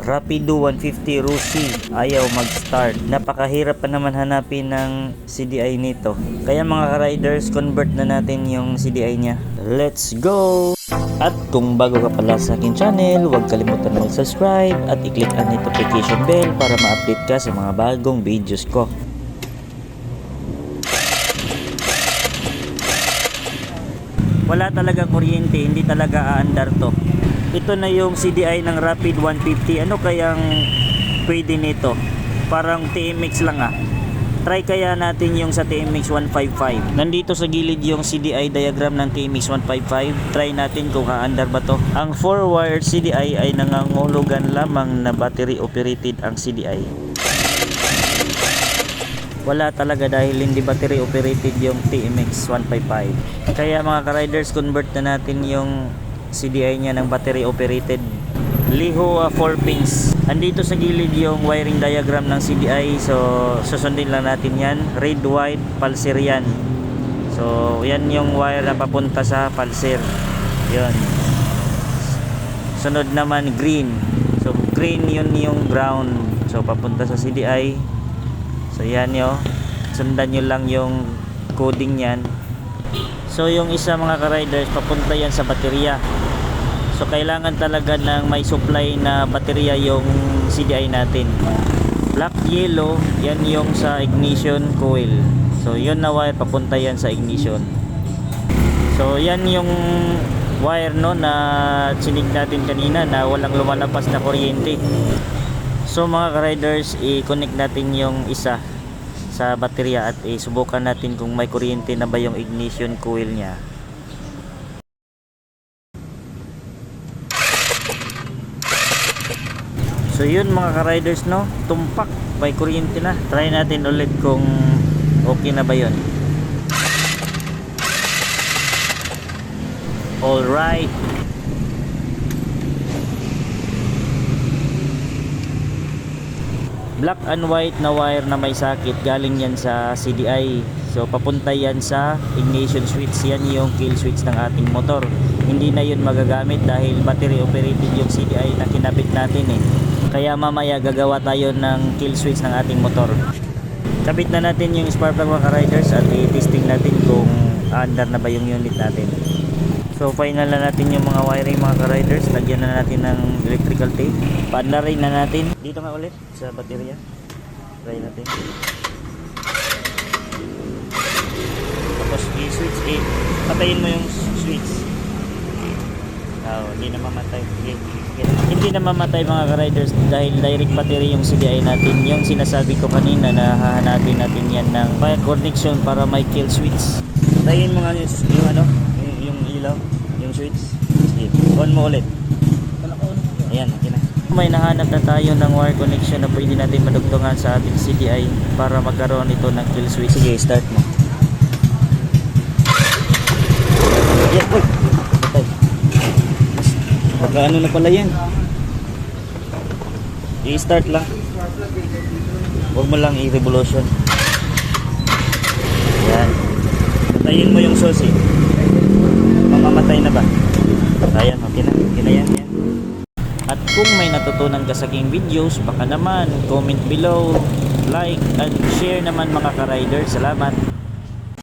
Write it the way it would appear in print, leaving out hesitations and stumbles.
Rapido 150 Rusi ayaw mag-start. Napakahirap pa naman hanapin ng CDI nito. Kaya mga riders, convert na natin yung CDI niya. Let's go! At kung bago ka pala sa akin channel, huwag kalimutan mag-subscribe at i-click ang notification bell para ma-update ka sa mga bagong videos ko. Wala talagang kuryente, hindi talaga aandar to. Ito na yung CDI ng Rapid 150. Ano kayang pwede nito? Parang TMX lang ah. Try kaya natin yung sa TMX 155. Nandito sa gilid yung CDI diagram ng TMX 155. Try natin kung aandar ba to. Ang 4-wire CDI ay nangangahulugan lamang na battery operated ang CDI. Wala talaga dahil hindi battery operated yung TMX 155. Kaya mga ka-riders, convert na natin yung CDI niya ng battery operated. Liho 4 pins. Andito sa gilid yung wiring diagram ng CDI. So susundin lang natin yan. Red, white, pulsar yan. So yan yung wire na papunta sa pulsar. Yun. Sunod naman green. So green yun yung ground. So papunta sa CDI. So yan yo. Sundan nyo lang yung coding yan. So yung isa mga ka-riders, papunta yan sa baterya. So kailangan talaga ng may supply na baterya yung CDI natin. Black, yellow, yan yung sa ignition coil. So yun na wire, papunta yan sa ignition. So yan yung wire no na sinig natin kanina na walang lumalabas na kuryente. So mga ka-riders, i-connect natin yung isa sa baterya at isubukan natin kung may kuryente na ba yung ignition coil niya. So yun mga ka-riders no, tumpak, may kuryente na. Try natin ulit kung okay na ba yun. Alright. Black and white na wire na may sakit, galing yan sa CDI. So papunta yan sa ignition switch. Yan yung kill switch ng ating motor. Hindi na yun magagamit dahil battery operated yung CDI na kinabit natin eh. Kaya mamaya gagawa tayo ng kill switch ng ating motor. Kabit na natin yung spark plug mga riders at i-testing natin kung under na ba yung unit natin. So final na natin yung mga wiring mga riders. Lagyan na natin ng electrical tape. Paandarin na natin. Dito nga ulit sa baterya. Try natin. Tapos i-switch in. Patayin mo yung switch. Hindi na mamatay. Hindi na mamatay mga ka-riders dahil direct battery yung CDI natin. Yung sinasabi ko kanina na hahanapin natin yan ng fire connection para may kill switch. Patayin mo nga yung ano, yung ilaw, yung switch. Sige, on mo ulit. Ayan, okay na. May nahanap na tayo ng wire connection na pwede natin madugtungan sa ating CDI para magkaroon ito ng kill switch. Sige, start mo. Ayan, uy! Magkaano na pala yan? I-start lang. Huwag mo lang i-revolution. Yan. Patayin mo yung susi. Mamamatay na ba? Ayan, okay na. Okay na yan. At kung may natutunan ka sa aking videos, baka naman comment below, like, and share naman mga ka-rider. Salamat.